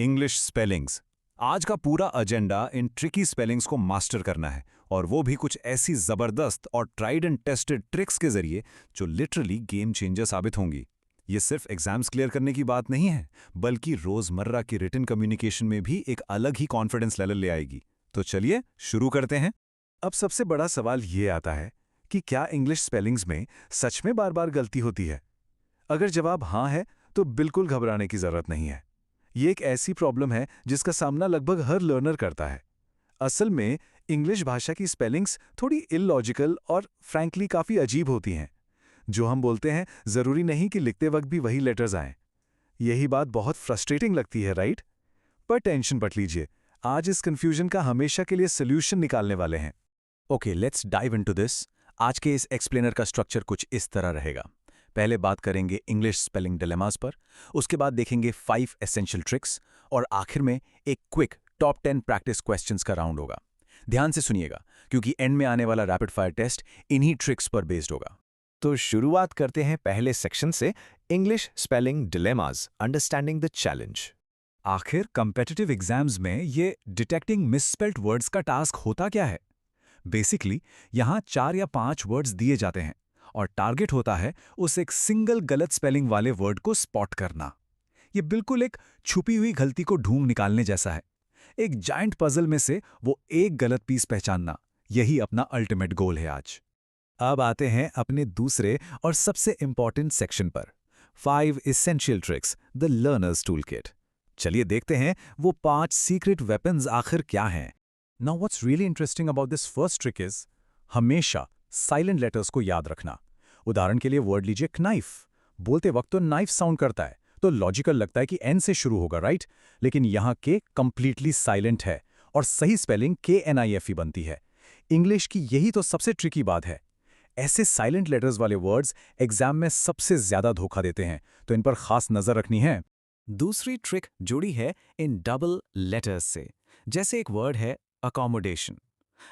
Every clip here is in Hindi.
English spellings. आज का पूरा एजेंडा इन ट्रिकी स्पेलिंग्स को मास्टर करना है, और वो भी कुछ ऐसी जबरदस्त और ट्राइड एंड टेस्टेड ट्रिक्स के जरिए जो लिटरली गेम चेंजर साबित होंगी। ये सिर्फ एग्जाम्स क्लियर करने की बात नहीं है, बल्कि रोजमर्रा की रिटन कम्युनिकेशन में भी एक अलग ही कॉन्फिडेंस लेवल ले आएगी। तो चलिए शुरू करते हैं। अब सबसे बड़ा सवाल ये आता है कि क्या इंग्लिश स्पेलिंग्स में सच में बार बार गलती होती है? अगर जवाब हाँ है, तो बिल्कुल घबराने की जरूरत नहीं है। ये एक ऐसी प्रॉब्लम है जिसका सामना लगभग हर लर्नर करता है। असल में इंग्लिश भाषा की स्पेलिंग्स थोड़ी इलॉजिकल और फ्रैंकली काफ़ी अजीब होती हैं। जो हम बोलते हैं, ज़रूरी नहीं कि लिखते वक्त भी वही लेटर्स आएं। यही बात बहुत फ्रस्ट्रेटिंग लगती है, राइट? पर टेंशन मत लीजिए, आज इस कन्फ्यूजन का हमेशा के लिए सोल्यूशन निकालने वाले हैं। Okay, let's dive into this. आज के इस एक्सप्लेनर का स्ट्रक्चर कुछ इस तरह रहेगा। पहले बात करेंगे इंग्लिश स्पेलिंग डिलेमास पर, उसके बाद देखेंगे 5 एसेंशियल ट्रिक्स, और आखिर में एक क्विक टॉप 10 प्रैक्टिस क्वेश्चंस का राउंड होगा। ध्यान से सुनिएगा, क्योंकि एंड में आने वाला रैपिड फायर टेस्ट इन्हीं ट्रिक्स पर बेस्ड होगा। तो शुरुआत करते हैं पहले सेक्शन से, English spelling dilemmas, understanding the challenge. आखिर कम्पिटिटिव एग्जाम्स में ये डिटेक्टिंग मिसस्पेल्ड वर्ड्स का टास्क होता क्या है? बेसिकली यहाँ 4 या 5 वर्ड्स दिए जाते हैं, और टारगेट होता है उस एक सिंगल गलत स्पेलिंग वाले वर्ड को स्पॉट करना। ये बिल्कुल एक छुपी हुई गलती को ढूंढ निकालने जैसा है। एक जायंट पजल में से वो एक गलत पीस पहचानना, यही अपना अल्टीमेट गोल है आज। अब आते हैं अपने दूसरे और सबसे इंपॉर्टेंट सेक्शन पर, 5 essential tricks, the learners tool kit. चलिए देखते हैं वो 5 सीक्रेट वेपन्स आखिर क्या हैं। Now what's really interesting about this first trick is हमेशा साइलेंट लेटर्स को याद रखना। उदाहरण के लिए वर्ड लीजिए नाइफ। बोलते वक्त तो नाइफ साउंड करता है, तो लॉजिकल लगता है कि एन से शुरू होगा, राइट? लेकिन यहाँ के कंप्लीटली साइलेंट है, और सही स्पेलिंग KNIFE बनती है। इंग्लिश की यही तो सबसे ट्रिकी बात है। ऐसे साइलेंट लेटर्स वाले वर्ड्स एग्जाम में सबसे ज्यादा धोखा देते हैं, तो इन पर खास नजर रखनी है। दूसरी ट्रिक जुड़ी है इन डबल लेटर्स से। जैसे एक वर्ड है अकोमोडेशन।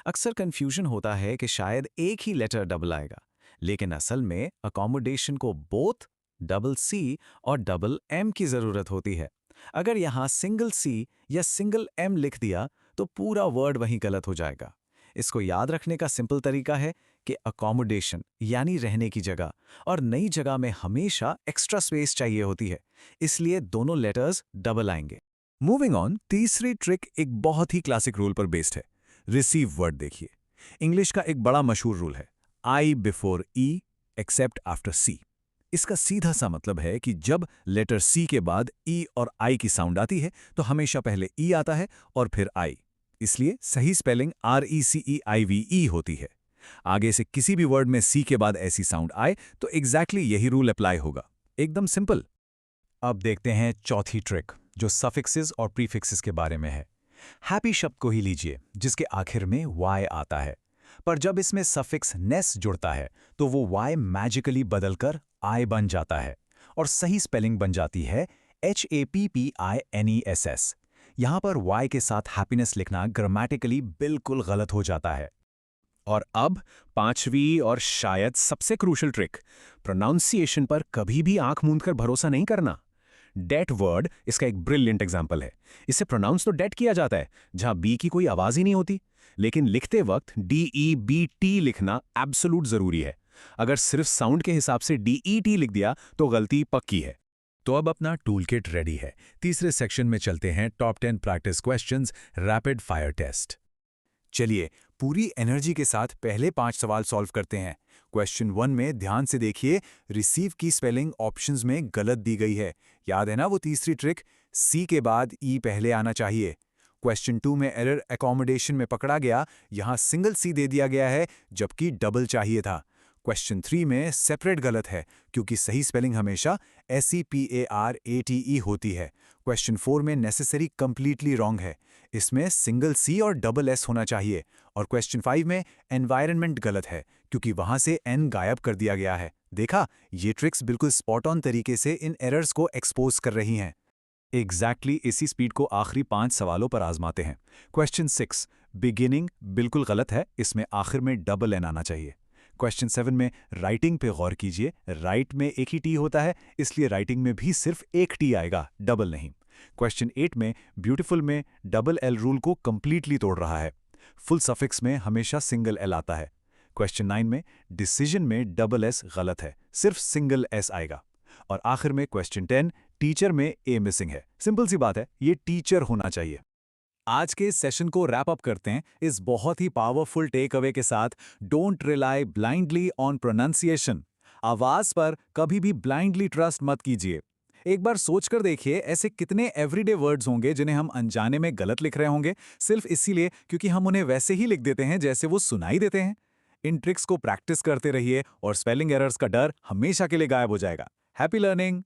अक्सर कंफ्यूजन होता है कि शायद एक ही लेटर डबल आएगा, लेकिन असल में अकोमोडेशन को बोथ डबल C और डबल M की जरूरत होती है। अगर यहाँ सिंगल C या सिंगल M लिख दिया तो पूरा वर्ड वहीं गलत हो जाएगा। इसको याद रखने का सिंपल तरीका है कि अकोमोडेशन यानी रहने की जगह, और नई जगह में हमेशा एक्स्ट्रा स्पेस चाहिए होती है, इसलिए दोनों लेटर्स डबल आएंगे। मूविंग ऑन, तीसरी ट्रिक एक बहुत ही क्लासिक रूल पर बेस्ड है। रिसीव वर्ड देखिए। इंग्लिश का एक बड़ा मशहूर रूल है, I before E except after C। इसका सीधा सा मतलब है कि जब लेटर C के बाद E और I की साउंड आती है, तो हमेशा पहले E आता है और फिर I। इसलिए सही स्पेलिंग RECEIVE होती है। आगे से किसी भी वर्ड में C के बाद ऐसी साउंड आए तो एग्जैक्टली यही रूल अप्लाई होगा। एकदम सिंपल। अब देखते हैं चौथी ट्रिक, जो सफिक्सेस और प्रीफिक्सेस के बारे में है। हैप्पी शब्द को ही लीजिए, जिसके आखिर में Y आता है, पर जब इसमें सफिक्स नेस जुड़ता है तो वो Y मैजिकली बदलकर I बन जाता है, और सही स्पेलिंग बन जाती है HAPPINESS। यहाँ पर Y के साथ हैप्पीनेस लिखना ग्रामेटिकली बिल्कुल गलत हो जाता है। और अब पांचवी और शायद सबसे क्रूशल ट्रिक, प्रोनाउंसिएशन पर कभी भी आंख मूंदकर भरोसा नहीं करना। डेट वर्ड इसका एक ब्रिलियंट एग्जाम्पल है। इसे प्रोनाउंस तो डेट किया जाता है, जहां बी की कोई आवाज ही नहीं होती, लेकिन लिखते वक्त DEBT लिखना एब्सोलूट जरूरी है। अगर सिर्फ साउंड के हिसाब से DET लिख दिया तो गलती पक्की है। तो अब अपना टूल किट रेडी है। तीसरे सेक्शन में चलते हैं, top 10 practice questions, rapid fire test. चलिए पूरी एनर्जी के साथ पहले 5 सवाल सॉल्व करते हैं। क्वेश्चन 1 में ध्यान से देखिए, रिसीव की स्पेलिंग ऑप्शंस में गलत दी गई है। याद है ना वो तीसरी ट्रिक, C के बाद E पहले आना चाहिए। क्वेश्चन 2 में एरर अकोमोडेशन में पकड़ा गया, यहाँ सिंगल C दे दिया गया है जबकि डबल चाहिए था। क्वेश्चन 3 में सेपरेट गलत है, क्योंकि सही स्पेलिंग हमेशा SEPARATE होती है। क्वेश्चन 4 में नेसेसरी कंप्लीटली रॉन्ग है, इसमें सिंगल C और डबल S होना चाहिए। और क्वेश्चन 5 में एनवायरनमेंट गलत है, क्योंकि वहां से N गायब कर दिया गया है। देखा, ये ट्रिक्स बिल्कुल स्पॉट ऑन तरीके से इन एरर्स को एक्सपोज कर रही हैं। एग्जैक्टली इसी स्पीड को आखिरी 5 सवालों पर आजमाते हैं। क्वेश्चन 6, बिगिनिंग बिल्कुल गलत है, इसमें आखिर में डबल N आना चाहिए। क्वेश्चन 7 में राइटिंग पे गौर कीजिए, राइट में एक ही टी होता है, इसलिए राइटिंग में भी सिर्फ एक टी आएगा, डबल नहीं। क्वेश्चन 8 में ब्यूटीफुल में डबल एल रूल को कंप्लीटली तोड़ रहा है। फुल सफिक्स में हमेशा सिंगल एल आता है। क्वेश्चन 9 में डिसीजन में डबल एस गलत है, सिर्फ सिंगल एस आएगा। और आखिर में क्वेश्चन 10 टीचर में ए मिसिंग है। सिंपल सी बात है, ये टीचर होना चाहिए। आज के इस सेशन को रैप अप करते हैं इस बहुत ही पावरफुल टेक अवे के साथ। Don't rely blindly on pronunciation. आवाज पर कभी भी ब्लाइंडली ट्रस्ट मत कीजिए। एक बार सोचकर देखिए, ऐसे कितने एवरीडे वर्ड्स होंगे जिन्हें हम अनजाने में गलत लिख रहे होंगे, सिर्फ इसीलिए क्योंकि हम उन्हें वैसे ही लिख देते हैं जैसे वो सुनाई देते हैं। इन ट्रिक्स को प्रैक्टिस करते रहिए और स्पेलिंग एरर्स का डर हमेशा के लिए गायब हो जाएगा। Happy learning.